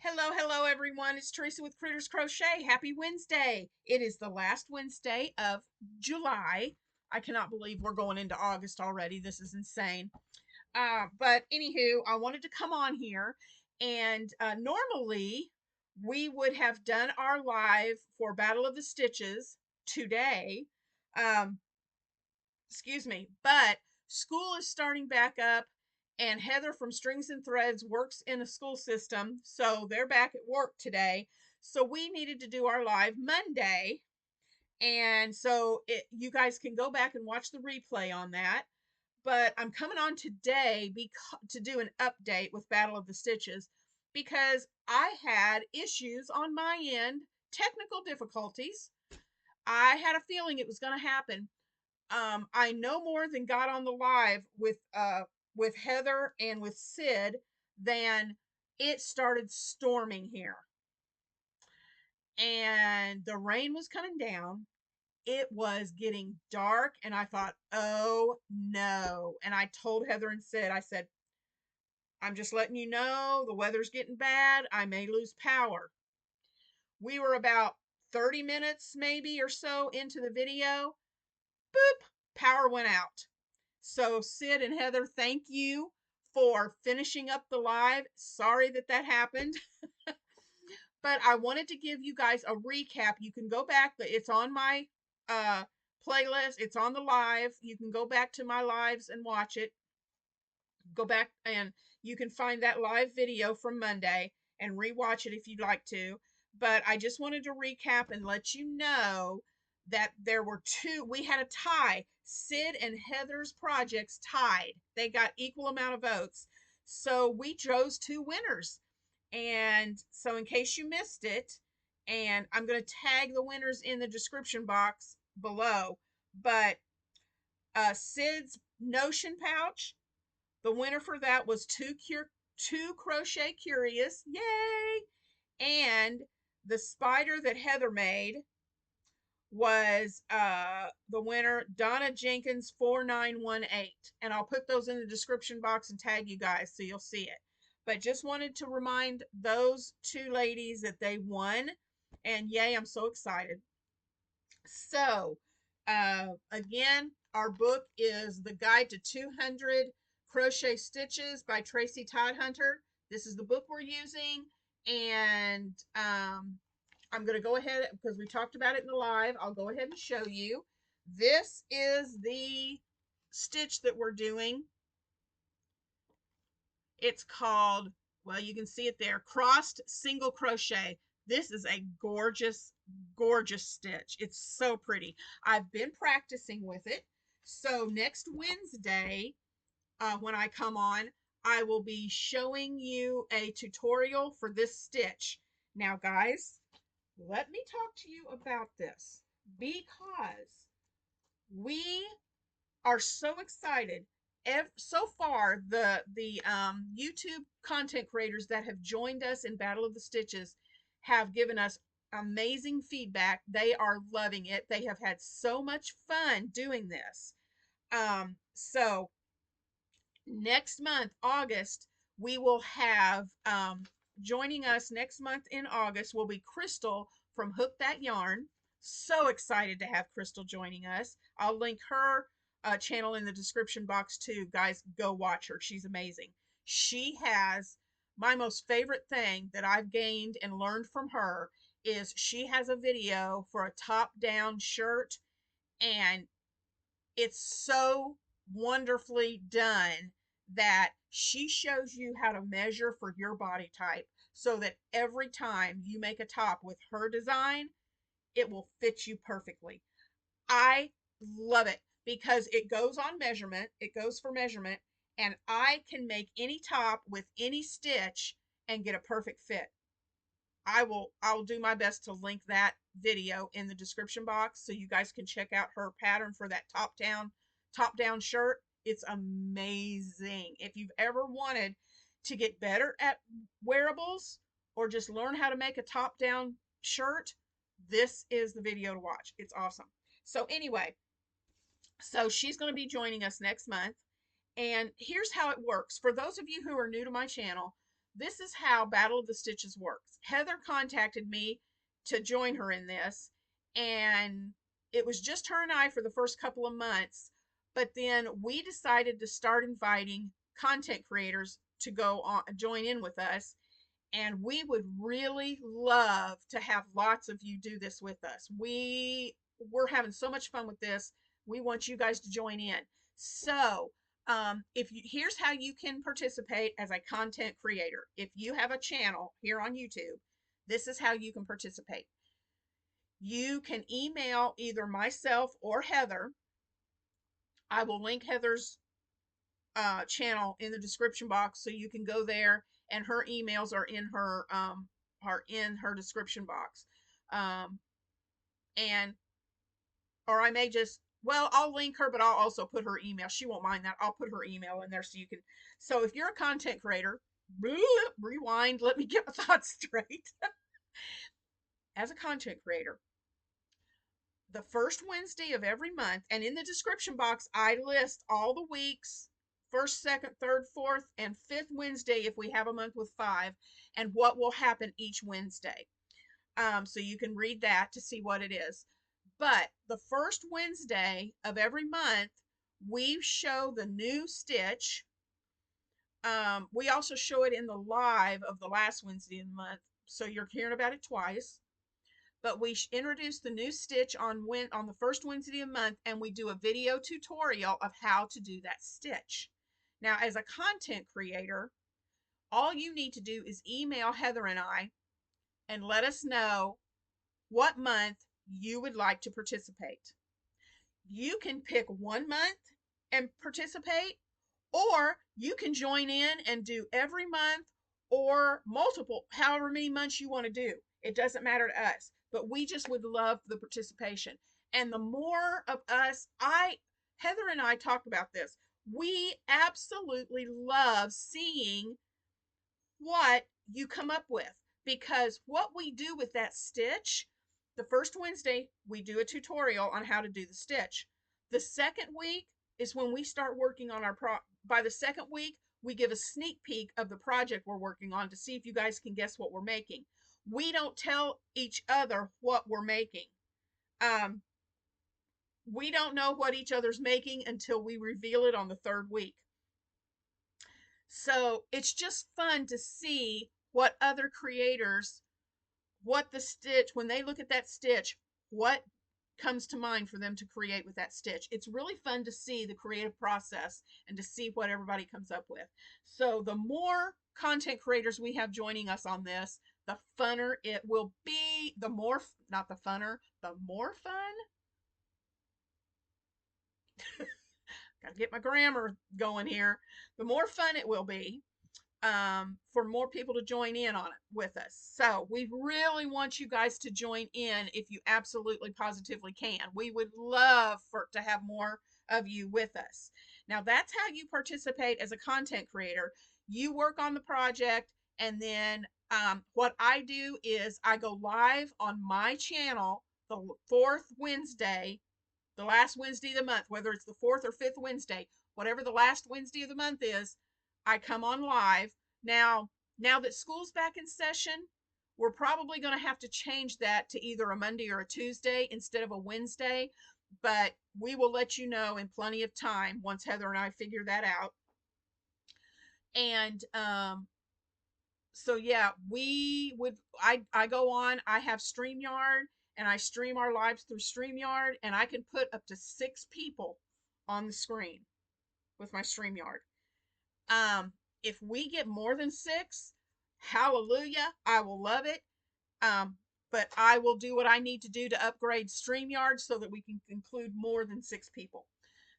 Hello everyone. It's Teresa with Critters Crochet. Happy Wednesday. It is the last Wednesday of July. I cannot believe we're going into August already. This is insane. But anywho, I wanted to come on here and normally we would have done our live for Battle of the Stitches today. Um, excuse me, but school is starting back up and Heather from Strings and Threads works in a school system, so they're back at work today. So we needed to do our live Monday, and so you guys can go back and watch the replay on that. But I'm coming on today to do an update with Battle of the Stitches because I had issues on my end, technical difficulties. I had a feeling it was going to happen. I no more than got on the live with Heather and with Sid than it started storming here. And the rain was coming down. It was getting dark and I thought, "Oh no." And I told Heather and Sid, I said, "I'm just letting you know the weather's getting bad. I may lose power." We were about 30 minutes maybe or so into the video. Boop, power went out. So Sid and Heather, thank you for finishing up the live. Sorry that happened. But I wanted to give you guys a recap. You can go back, it's on my uh playlist. It's on the live. You can go back to my lives and watch it. Go back and you can find that live video from Monday and rewatch it if you'd like to. But I just wanted to recap and let you know that we had a tie. Sid and Heather's projects tied. They got equal amount of votes. So we chose two winners. And so in case you missed it, and I'm going to tag the winners in the description box below, but Sid's Notion pouch, the winner for that was two Crochet Curious. Yay! And the spider that Heather made was the winner, Donna Jenkins 4918. And I'll put those in the description box and tag you guys so you'll see it. But just wanted to remind those two ladies that they won. And yay, I'm so excited. So, again, our book is The Guide to 200 Crochet Stitches by Tracy Toddhunter. This is the book we're using. And I'm going to go ahead, because we talked about it in the live, I'll go ahead and show you. This is the stitch that we're doing. It's called, well, you can see it there, Crossed Single Crochet. This is a gorgeous, gorgeous stitch. It's so pretty. I've been practicing with it. So next Wednesday, when I come on, I will be showing you a tutorial for this stitch. Now, guys, let me talk to you about this because we are so excited. So far, the YouTube content creators that have joined us in Battle of the Stitches have given us amazing feedback. They are loving it. They have had so much fun doing this. So next month, August, we will have joining us next month in August will be Crystal from Hook That Yarn. So excited to have Crystal joining us. I'll link her channel in the description box too. Guys, go watch her. She's amazing. She has my most favorite thing that I've gained and learned from her is she has a video for a top-down shirt, and it's so wonderfully done that she shows you how to measure for your body type so that every time you make a top with her design, it will fit you perfectly. I love it because it goes on measurement. It goes for measurement, and I can make any top with any stitch and get a perfect fit. I'll do my best to link that video in the description box so you guys can check out her pattern for that top down shirt. It's amazing. If you've ever wanted to get better at wearables or just learn how to make a top down shirt, this is the video to watch. It's awesome. So anyway, so she's going to be joining us next month. And here's how it works. For those of you who are new to my channel, this is how Battle of the Stitches works. Heather contacted me to join her in this, and it was just her and I for the first couple of months. But then we decided to start inviting content creators to go on, join in with us. And we would really love to have lots of you do this with us. We're having so much fun with this. We want you guys to join in. So, if you, here's how you can participate as a content creator. If you have a channel here on YouTube, this is how you can participate. You can email either myself or Heather. I will link Heather's channel in the description box, so you can go there, and her emails are in her description box. And or I may just, well, I'll link her, but I'll also put her email. She won't mind that. I'll put her email in there so you can. So if you're a content creator, rewind, let me get my thoughts straight. As a content creator, the first Wednesday of every month, and in the description box, I list all the weeks, first, second, third, fourth, and fifth Wednesday if we have a month with 5, and what will happen each Wednesday. So you can read that to see what it is. But the first Wednesday of every month, we show the new stitch. We also show it in the live of the last Wednesday of the month, so you're hearing about it twice. But we introduce the new stitch on the first Wednesday of the month, and we do a video tutorial of how to do that stitch. Now, as a content creator, all you need to do is email Heather and I and let us know what month you would like to participate. You can pick one month and participate, or you can join in and do every month or multiple, however many months you want to do. It doesn't matter to us, but we just would love the participation. And the more of us, Heather and I talked about this. We absolutely love seeing what you come up with, because what we do with that stitch, the first Wednesday, we do a tutorial on how to do the stitch. The second week is when we start working on our by the second week, we give a sneak peek of the project we're working on to see if you guys can guess what we're making. We don't tell each other what we're making. We don't know what each other's making until we reveal it on the third week. So it's just fun to see what other creators, what the stitch, when they look at that stitch, what comes to mind for them to create with that stitch. It's really fun to see the creative process and to see what everybody comes up with. So the more content creators we have joining us on this, the funner it will be. The more, not the funner, the more fun. Gotta get my grammar going here. The more fun it will be. For more people to join in on it with us. So we really want you guys to join in if you absolutely positively can. We would love to have more of you with us. Now that's how you participate as a content creator. You work on the project, and then what I do is I go live on my channel the fourth Wednesday, the last Wednesday of the month, whether it's the fourth or fifth Wednesday, whatever the last Wednesday of the month is, I come on live. Now that school's back in session, we're probably going to have to change that to either a Monday or a Tuesday instead of a Wednesday, but we will let you know in plenty of time once Heather and I figure that out. And so yeah, I go on, I have StreamYard, and I stream our lives through StreamYard, and I can put up to 6 people on the screen with my StreamYard. If we get more than 6, hallelujah, I will love it. But I will do what I need to do to upgrade StreamYard so that we can include more than 6 people.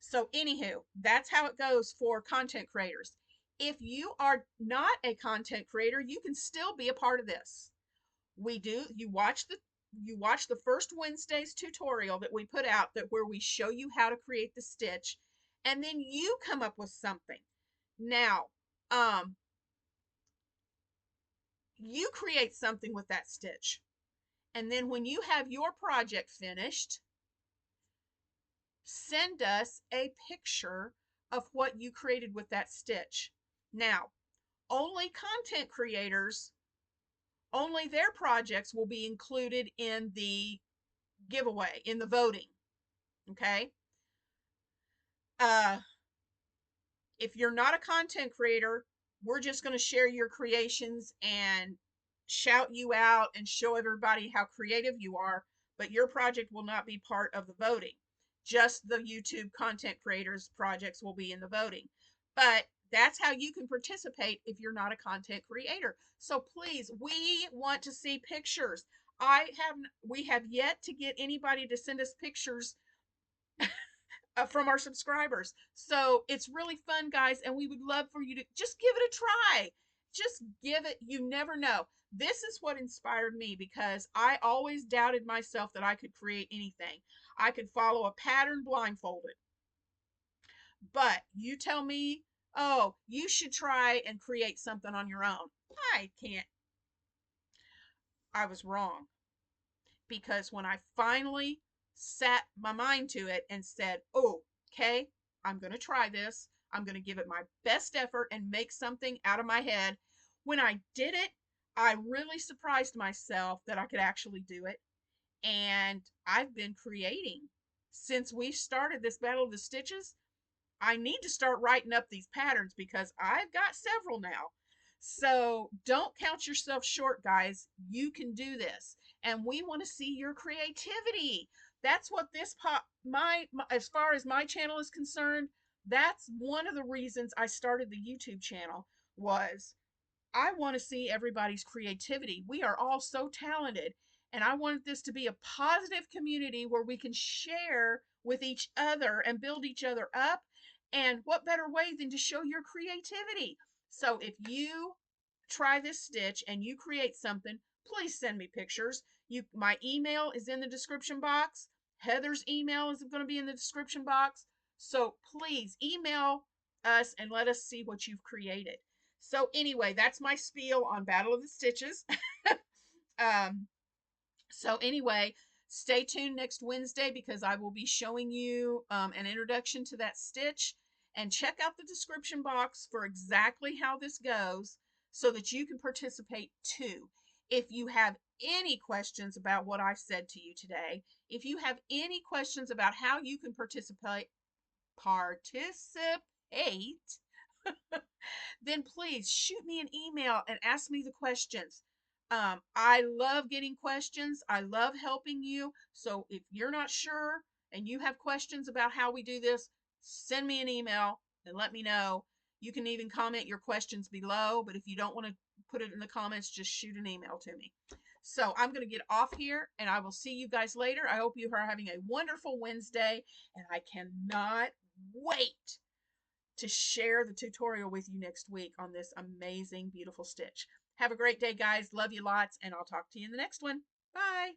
So anywho, that's how it goes for content creators. If you are not a content creator, you can still be a part of this. You watch the first Wednesday's tutorial that we put out, that where we show you how to create the stitch, and then you come up with something. Now, you create something with that stitch. And then when you have your project finished, send us a picture of what you created with that stitch. Now, only content creators, only their projects will be included in the giveaway, in the voting. Okay. Uh, if you're not a content creator, we're just going to share your creations and shout you out and show everybody how creative you are, but your project will not be part of the voting. Just the YouTube content creators projects will be in the voting. But that's how you can participate if you're not a content creator. So please, we want to see pictures. We have yet to get anybody to send us pictures from our subscribers. So it's really fun, guys, and we would love for you to just give it a try. Just give it, you never know. This is what inspired me because I always doubted myself that I could create anything. I could follow a pattern blindfolded. But you tell me, oh, you should try and create something on your own. I can't. I was wrong. Because when I finally set my mind to it and said, oh, okay, I'm going to try this. I'm going to give it my best effort and make something out of my head. When I did it, I really surprised myself that I could actually do it. And I've been creating since we started this Battle of the Stitches. I need to start writing up these patterns because I've got several now. So don't count yourself short, guys. You can do this. And we want to see your creativity. That's what this as far as my channel is concerned, that's one of the reasons I started the YouTube channel was I want to see everybody's creativity. We are all so talented, and I wanted this to be a positive community where we can share with each other and build each other up. And what better way than to show your creativity? So if you try this stitch and you create something, please send me pictures. My email is in the description box. Heather's email is going to be in the description box. So please email us and let us see what you've created. So anyway, that's my spiel on Battle of the Stitches. So anyway, stay tuned next Wednesday because I will be showing you an introduction to that stitch, and check out the description box for exactly how this goes so that you can participate too. If you have any questions about what I said to you today, if you have any questions about how you can participate, then please shoot me an email and ask me the questions. I love getting questions. I love helping you. So if you're not sure and you have questions about how we do this, send me an email and let me know. You can even comment your questions below, but if you don't want to put it in the comments, just shoot an email to me. So I'm going to get off here and I will see you guys later. I hope you are having a wonderful Wednesday, and I cannot wait to share the tutorial with you next week on this amazing, beautiful stitch. Have a great day, guys. Love you lots, and I'll talk to you in the next one. Bye.